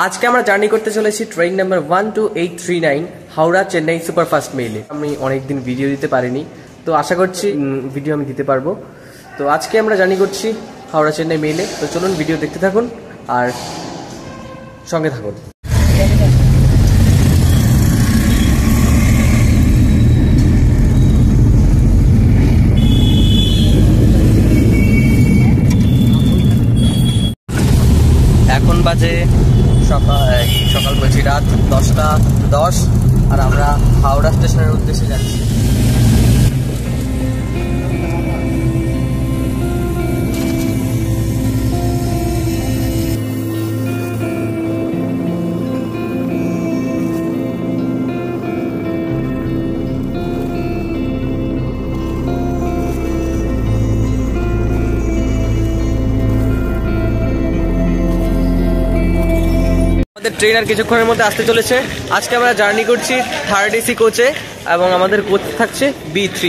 আজকে আমরা জার্নি করতে চলেছি train number 12839 Howrah Chennai superfast মেইলে। আমি অনেকদিন ভিডিও দিতে পারিনি, তো আশা করছি ভিডিও আমি দিতে পারবো। তো আজকে আমরা জার্নি করছি হাওড়া চেন্নাই মেইলে। তো চলুন ভিডিও দেখতে থাকুন আর সঙ্গে থাকুন। এখন বাজে সকাল বলছি রাত 10টা 10 আর আমরা হাওড়া স্টেশনের উদ্দেশ্যে যাচ্ছি। ট্রেন আর কিছুক্ষণের মধ্যে আসতে চলেছে। আজকে আমরা জার্নি করছি 3rd AC কোচে এবং আমাদের কোচ থাকছে B3।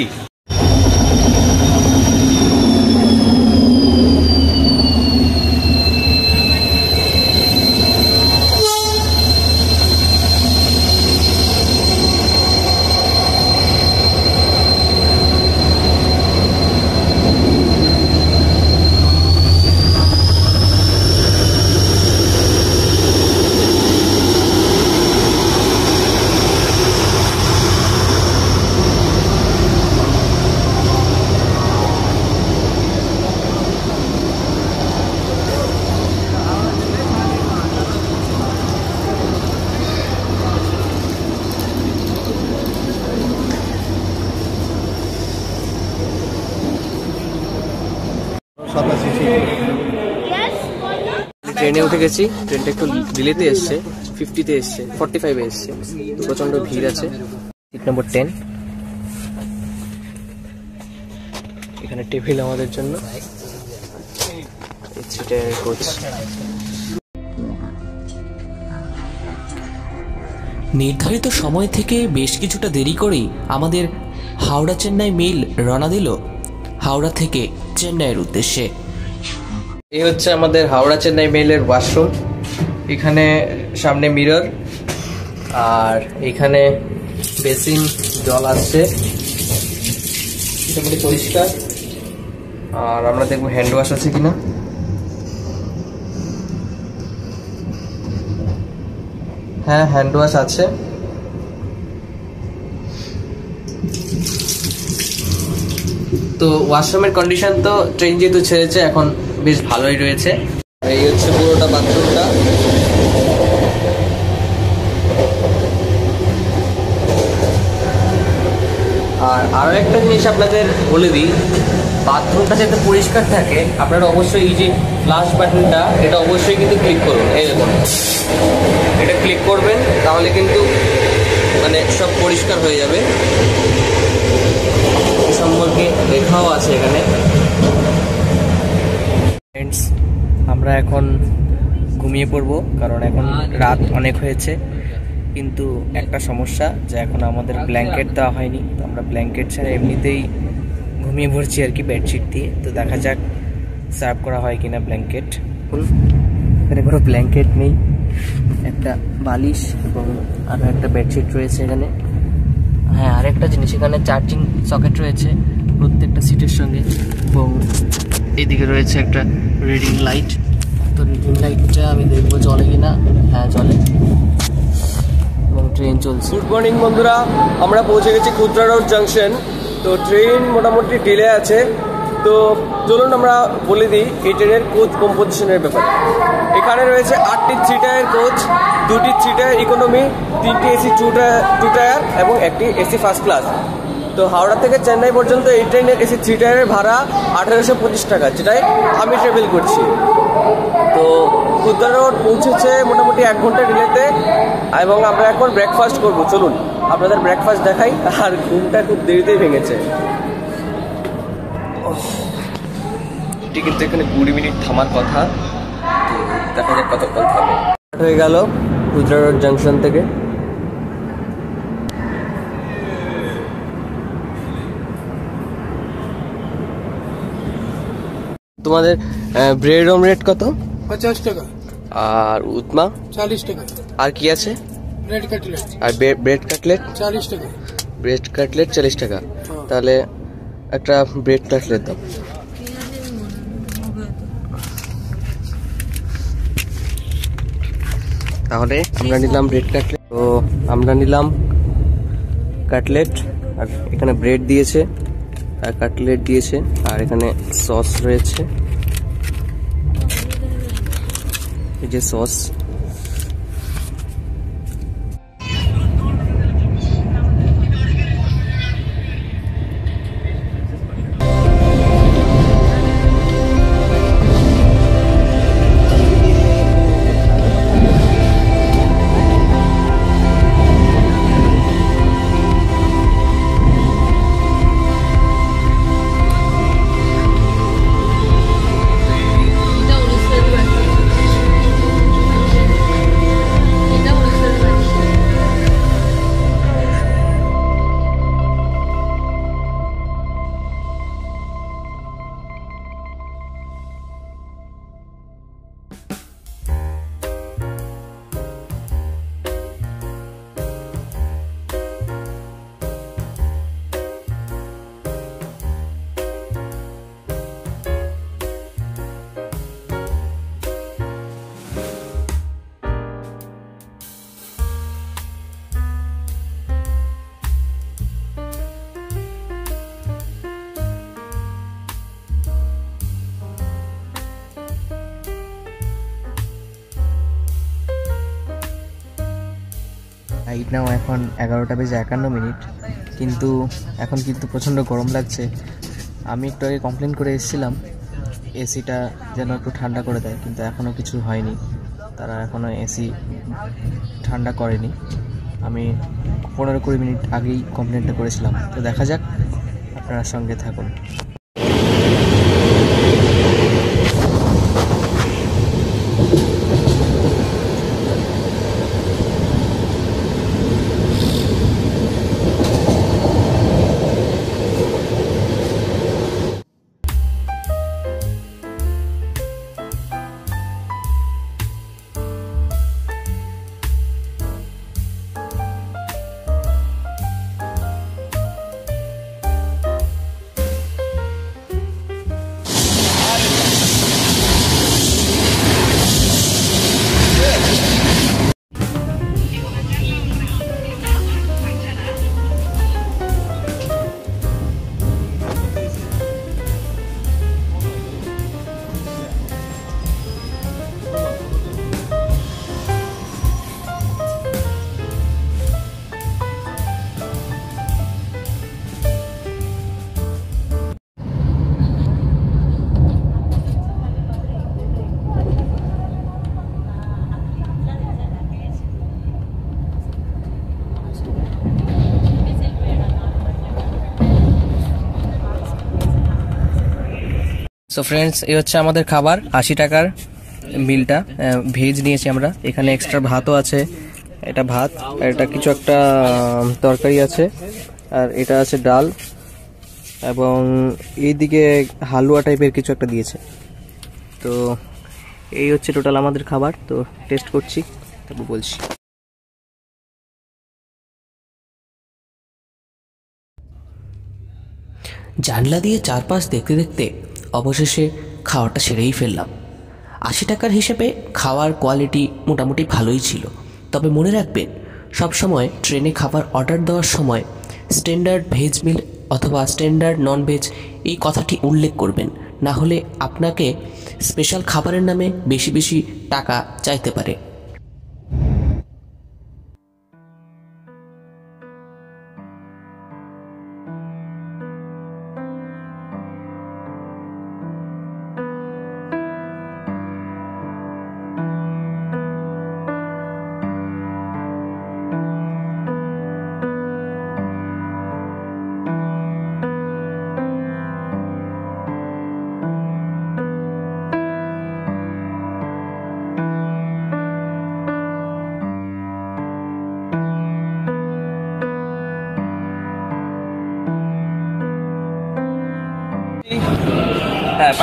ট্রেনে উঠে গেছি। ট্রেনটা একটু ডিলেতে এসছে, 50-তে এসছে, 45-এ এসছে। প্রচন্ড ভিড় আছে। সিট নম্বর 10, এখানে টেবিল আমাদের জন্য। কোচ নির্ধারিত সময় থেকে বেশ কিছুটা দেরি করেই আমাদের হাওড়া চেন্নাই মেইল রওনা দিল হাওড়া থেকে চেন্নাইয়ের উদ্দেশ্যে। এই হচ্ছে আমাদের হাওড়া চেন্নাই মেইলের ওয়াশরুম। এখানে সামনে মিরর আর এখানে বেসিন, জল আসছে, মোটামুটি পরিষ্কার। আর আমরা দেখবো হ্যান্ড ওয়াশ আছে কিনা। হ্যাঁ, হ্যান্ড ওয়াশ আছে। তো ওয়াশরুমের কন্ডিশন তো ট্রেন যেহেতু ছেড়েছে এখন বেশ ভালোই রয়েছে। এই হচ্ছে পুরোটা বাথরুমটা। আর আরো একটা জিনিস আপনাদের বলে দিই, বাথরুমটা যাতে পরিষ্কার থাকে আপনারা অবশ্যই এই যে ফ্লাশ বাটনটা এটা অবশ্যই কিন্তু ক্লিক করুন। এই দেখুন, এটা ক্লিক করবেন তাহলে কিন্তু মানে সব পরিষ্কার হয়ে যাবে। সম্পর্কে লেখাও আছে এখানে। ফ্রেন্ডস, আমরা এখন ঘুমিয়ে পড়বো কারণ এখন রাত অনেক হয়েছে। কিন্তু একটা সমস্যা যে এখন আমাদের ব্ল্যাঙ্কেট দেওয়া হয়নি, তো আমরা ব্ল্যাঙ্কেট ছাড়া এমনিতেই ঘুমিয়ে পড়ছি আর কি, বেডশিট দিয়ে। তো দেখা যাক সার্ভ করা হয় কিনা ব্ল্যাঙ্কেট। এখানে কোনো ব্ল্যাঙ্কেট নেই, একটা বালিশ এবং আরও একটা বেডশিট রয়েছে এখানে। হ্যাঁ, আরেকটা জিনিস, এখানে চার্জিং সকেট রয়েছে প্রত্যেকটা সিটের সঙ্গে এবং এদিকে রয়েছে একটা রিডিং লাইট। তো রিডিং লাইটটা আমি দেখবো চলে কিনা। হ্যাঁ, চলে এবং ট্রেন চলছে। গুড মর্নিং বন্ধুরা, আমরা পৌঁছে গেছি খুচরা রোড জাংশন। তো ট্রেন মোটামুটি ডিলে আছে। তো চলুন আমরা বলে দিই এই ট্রেনের কোচ কম্পোজিশনের ব্যাপারে। এখানে রয়েছে 8টি 3 টায়ার কোচ, 2টি 3 টায়ার ইকোনমি, 3টি এসি 2 টায়ার এবং একটি এসি ফার্স্ট ক্লাস। তো হাওড়া থেকে চেন্নাই পর্যন্ত এই ট্রেনের এসি 3 টায়ারের ভাড়া 1825 টাকা, যেটাই আমি ট্রাভেল করছি। তো খুচরা রোড পৌঁছেছে মোটামুটি 1 ঘন্টা ডিলেতে এবং আমরা এখন ব্রেকফাস্ট করবো। চলুন আপনাদের ব্রেকফাস্ট দেখাই। আর ঘুমটা খুব দেরিতেই ভেঙেছে। এটি কিন্তু এখানে 20 মিনিট থামার কথা, দেখা যাক কতক্ষণ থামে। হয়ে গেল খুচরা রোড জাংশন থেকে। তোমাদের ব্রেড অমলেট কত? 50 টাকা। আর উতমা 40 টাকা। আর কি আছে? ব্রেড কাটলেট আর ব্রেড কাটলেট 40 টাকা। ব্রেড কাটলেট 40 টাকা। তাহলে একটা ব্রেড কাটলেট দাও। তাহলে আমরা নিলাম ব্রেড কাটলেট। তো আমরা নিলাম কাটলেট, আর এখানে ব্রেড দিয়েছে আর কাটলেট দিয়েছে, আর এখানে সস রয়েছে, এই যে সস। রাইট নাও এখন 11টা বেজে 51 মিনিট, কিন্তু এখন কিন্তু প্রচণ্ড গরম লাগছে। আমি একটু আগে কমপ্লেন করে এসেছিলাম এসিটা যেন একটু ঠান্ডা করে দেয়, কিন্তু এখনও কিছু হয়নি, তারা এখনও এসি ঠান্ডা করেনি। আমি 15-20 মিনিট আগেই কমপ্লেনটা করেছিলাম। তো দেখা যাক, আপনারা সঙ্গে থাকুন। সো ফ্রেন্ডস, এই হচ্ছে আমাদের খাবার, 80 টাকার মিলটা। ভেজ নিয়েছি আমরা, এখানে এক্সট্রা ভাতও আছে, এটা ভাত, আর এটা কিছু একটা তরকারি আছে, আর এটা আছে ডাল, এবং এইদিকে হালুয়া টাইপের কিছু একটা দিয়েছে। তো এই হচ্ছে টোটাল আমাদের খাবার। তো টেস্ট করছি, তারপর বলছি। জানলা দিয়ে চারপাশ দেখতে দেখতে অবশেষে খাওয়াটা সেরেই ফেললাম। 80 টাকার হিসেবে খাওয়ার কোয়ালিটি মোটামুটি ভালোই ছিল। তবে মনে রাখবেন, সবসময় ট্রেনে খাবার অর্ডার দেওয়ার সময় স্ট্যান্ডার্ড ভেজ মিল অথবা স্ট্যান্ডার্ড নন ভেজ এই কথাটি উল্লেখ করবেন, না হলে আপনাকে স্পেশাল খাবারের নামে বেশি বেশি টাকা চাইতে পারে। হ্যাঁ,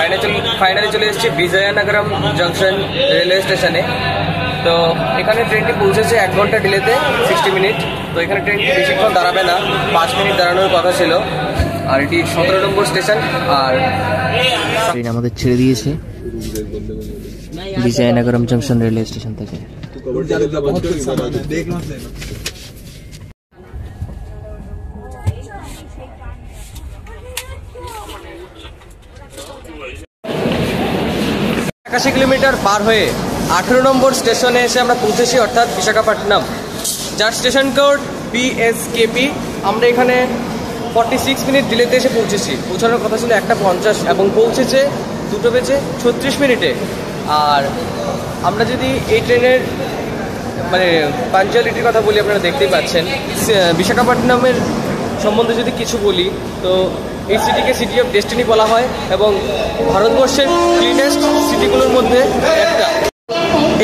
ফাইনালি চলে এসেছি বিজয়ানগরম জংশন রেলওয়ে স্টেশনে। তো এখানে ট্রেনটি পৌঁছেছে 1 ঘন্টা ডিলেতে, 60 মিনিট। তো এখানে ট্রেনটি বেশিক্ষণ দাঁড়াবে না, 5 মিনিট দাঁড়ানোর কথা ছিল। আর এটি 17 নম্বর স্টেশন। আর ট্রেন আমাদের ছেড়ে দিয়েছে বিজয়নগরম জংশন রেলওয়ে স্টেশন থেকে। কিলোমিটার পার হয়ে 18 নম্বর স্টেশনে এসে আমরা পৌঁছেছি, অর্থাৎ বিশাখাপট্টনম, যার স্টেশন কোড PSKP। আমরা এখানে 46 মিনিট ডিলেতে এসে পৌঁছেছি। পৌঁছানোর কথা ছিল 1:50 এবং পৌঁছেছে 2:36 মিনিটে। আর আমরা যদি এই ট্রেনের মানে পাঞ্চুয়ালিটির কথা বলি, আপনারা দেখতেই পাচ্ছেন। বিশাখাপট্টনমের সম্বন্ধে যদি কিছু বলি, তো এই সিটিকে সিটি অফ ডেস্টিনি বলা হয় এবং ভারতবর্ষের ক্লিনেস্ট সিটিগুলোর মধ্যে একটা।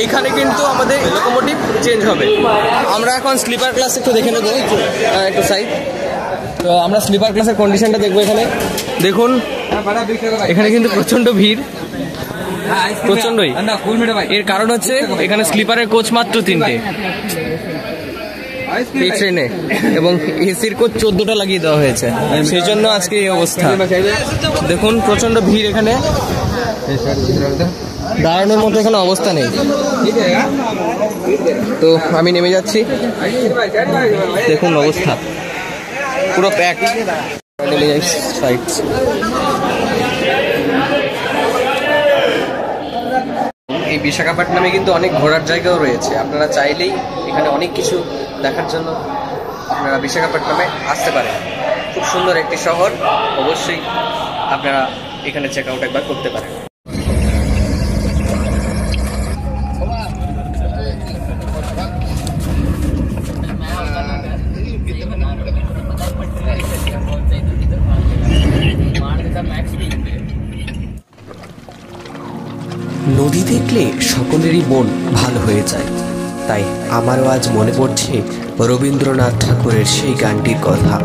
এইখানে কিন্তু আমাদের লোকোমোটিভ চেঞ্জ হবে। আমরা এখন স্লিপার ক্লাস একটু দেখে নেবো, একটু সাইড। তো আমরা স্লিপার ক্লাসের কন্ডিশনটা দেখবো। এখানে দেখুন, এখানে কিন্তু প্রচণ্ড ভিড়, প্রচণ্ডই। এর কারণ হচ্ছে এখানে স্লিপারের কোচ মাত্র 3টে এই ট্রেনে, এবং এসির কোচ 14টা লাগিয়ে দেওয়া হয়েছে। সেই জন্য আজকে এই অবস্থা। দেখুন প্রচণ্ড ভিড়, এখানে দাঁড়ানোর মতো এখানে অবস্থা নেই। তো আমি নেমে যাচ্ছি, দেখুন অবস্থা পুরো প্যাক। নেমে যাই সাইড। এই বিশাখাপট্টনমে কিন্তু অনেক ঘোরার জায়গাও রয়েছে। আপনারা চাইলেই এখানে অনেক কিছু দেখার জন্য আপনারা বিশাখাপট্টনমে আসতে পারেন। খুব সুন্দর একটি শহর, অবশ্যই আপনারা এখানে চেক আউট একবার করতে পারেন। নদী দেখলে সকলেরই মন ভালো হয়ে যায়। তাই আমারও আজ মনে পড়ছে রবীন্দ্রনাথ ঠাকুরের সেই গানটির কথা,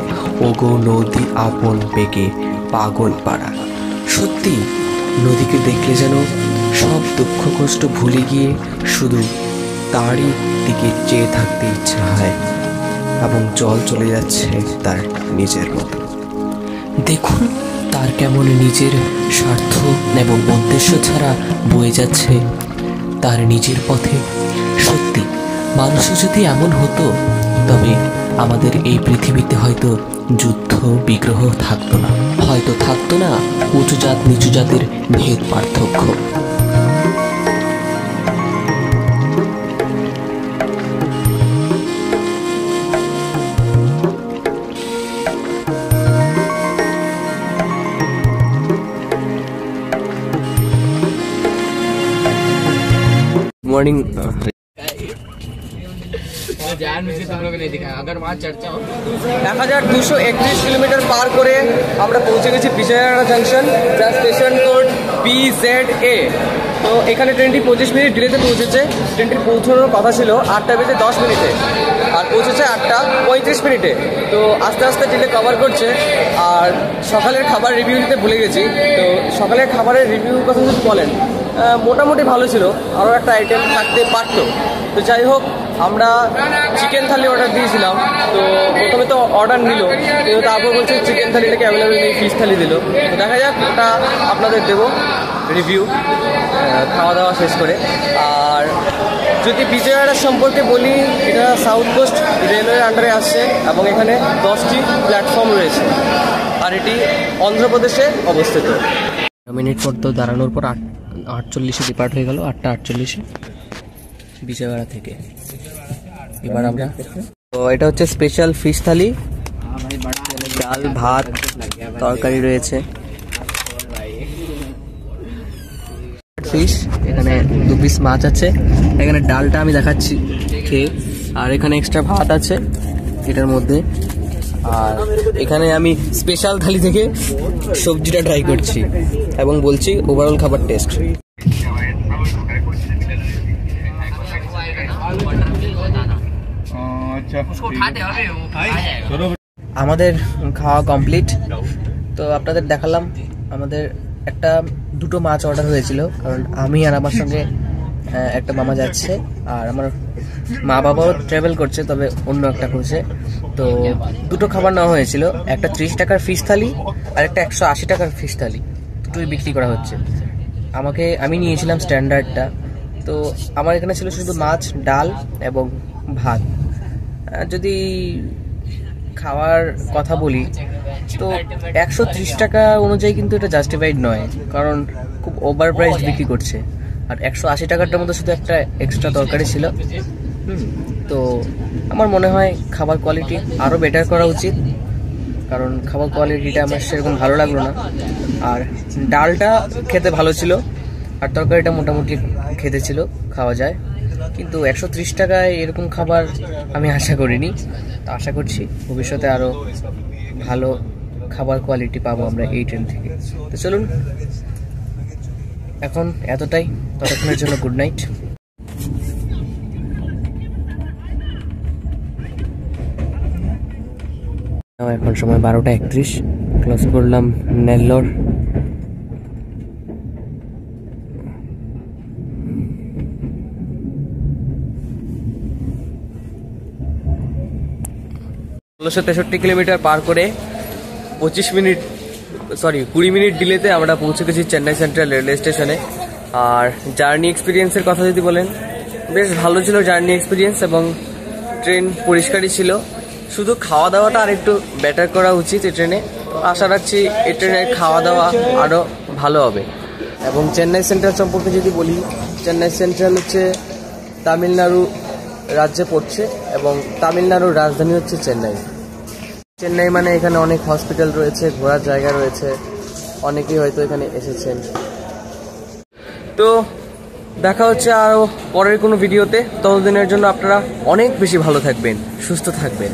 ওগো নদী আপন বেগে পাগল পাড়া। সত্যি নদীকে দেখলে যেন সব দুঃখ কষ্ট ভুলে গিয়ে শুধু তারই দিকে চেয়ে থাকতে ইচ্ছা হয়, এবং জল চলে যাচ্ছে তার নিজের মতো। দেখুন তার কেমন নিজের স্বার্থ এবং উদ্দেশ্য ছাড়া বয়ে যাচ্ছে তার নিজের পথে। সত্যি মানুষও যদি এমন হতো, তবে আমাদের এই পৃথিবীতে হয়তো যুদ্ধ বিগ্রহ থাকতো না, হয়তো থাকতো না উঁচু জাত নিচু জাতের ভেদ পার্থক্য। मॉर्निंग 1231 কিলোমিটার পার করে আমরা পৌঁছে গেছি বিজয়ানগর জংশন, যার স্টেশন কোড BZA। তো এখানে ট্রেনটি 25 মিনিট ডিলেতে পৌঁছেছে। ট্রেনটির পৌঁছানোর কথা ছিল 8:10 মিনিটে, আর পৌঁছেছে 8:35 মিনিটে। তো আস্তে আস্তে ডিলে কভার করছে। আর সকালের খাবার রিভিউ দিতে ভুলে গেছি। তো সকালের খাবারের রিভিউর কথা যদি বলেন, মোটামুটি ভালো ছিল, আরও একটা আইটেম থাকতে পারতো। তো যাই হোক, আমরা চিকেন থালি অর্ডার দিয়েছিলাম। তো প্রথমে তো অর্ডার নিল, কিন্তু তারপর বলছে চিকেন থালিটাকে অ্যাভেলেবেল নেই, ফিশ থালি দিল। তো দেখা যাক, ওটা আপনাদের দেবো রিভিউ খাওয়া দাওয়া শেষ করে। আর যদি বিজয়ওয়াড়া সম্পর্কে বলি, এটা সাউথ কোস্ট রেলওয়ের আন্ডারে আসছে এবং এখানে 10টি প্ল্যাটফর্ম রয়েছে। আর এটি অন্ধ্রপ্রদেশে অবস্থিত। মিনিট পর তো দাঁড়ানোর পর 8:48 ডিপার্ট হয়ে গেল, 8:48 বিজয়ওয়াড়া থেকে। এবার আমরা, তো এটা হচ্ছে স্পেশাল ফিশ থালি, ডাল ভাত তরকারি রয়েছে, ফিশ, এখানে 2 পিস মাছ আছে, এখানে ডালটা আমি দেখাচ্ছি খেয়ে, আর এখানে এক্সট্রা ভাত আছে এটার মধ্যে। আর এখানে আমি স্পেশাল থালি থেকে সবজিটা ট্রাই করছি এবং বলছি ওভারঅল খাবার টেস্ট। আমাদের খাওয়া কমপ্লিট। তো আপনাদের দেখালাম আমাদের দুটো মাছ অর্ডার হয়েছিল, কারণ আমি আর আমার সঙ্গে একটা মামা যাচ্ছে, আর আমার মা বাবাও ট্রাভেল করছে, তবে অন্য একটা করছে। তো দুটো খাবার নেওয়া হয়েছিল, একটা 30 টাকার ফিশ থালি আর একটা 180 টাকার ফিশ থালি, দুটোই বিক্রি করা হচ্ছে। আমি নিয়েছিলাম স্ট্যান্ডার্ডটা। তো আমার এখানে ছিল শুধু মাছ, ডাল এবং ভাত। যদি খাওয়ার কথা বলি তো 130 টাকা অনুযায়ী কিন্তু এটা জাস্টিফাইড নয়, কারণ খুব ওভার প্রাইস বিক্রি করছে। আর 180 টাকাটার মধ্যে শুধু একটা এক্সট্রা তরকারি ছিল। তো আমার মনে হয় খাবার কোয়ালিটি আরও বেটার করা উচিত, কারণ খাবার কোয়ালিটিটা আমার সেরকম ভালো লাগলো না। আর ডালটা খেতে ভালো ছিল, আর তরকারিটা মোটামুটি খেতে ছিল, খাওয়া যায়। কিন্তু 130 টাকায় এরকম খাবার আমি আশা করিনি। তো আশা করছি ভবিষ্যতে আরও ভালো খাবার কোয়ালিটি পাবো আমরা এই ট্রেন থেকে। তো চলুন, এখন এতটাই, ততক্ষণের জন্য গুড নাইট। এখন সময় 12:31, ক্লোজ করলাম নেল্লোর। ষোলোশো 63 কিলোমিটার পার করে 20 মিনিট ডিলেতে আমরা পৌঁছে গেছি চেন্নাই সেন্ট্রাল রেলওয়ে স্টেশনে। আর জার্নি এক্সপিরিয়েন্সের কথা যদি বলেন, বেশ ভালো ছিল জার্নি এক্সপিরিয়েন্স, এবং ট্রেন পরিষ্কারই ছিল। শুধু খাওয়া দাওয়াটা আর একটু বেটার করা উচিত এই ট্রেনে। আশা রাখছি এই ট্রেনের খাওয়া দাওয়া আরও ভালো হবে। এবং চেন্নাই সেন্ট্রাল সম্পর্কে যদি বলি, চেন্নাই সেন্ট্রাল হচ্ছে তামিলনাড়ু রাজ্যে পড়ছে, এবং তামিলনাড়ুর রাজধানী হচ্ছে চেন্নাই। চেন্নাই মানে এখানে অনেক হসপিটাল রয়েছে, ঘোরার জায়গা রয়েছে, অনেকেই হয়তো এখানে এসেছেন। তো দেখা হচ্ছে আরও পরের কোনো ভিডিওতে। ততদিনের জন্য আপনারা অনেক বেশি ভালো থাকবেন, সুস্থ থাকবেন।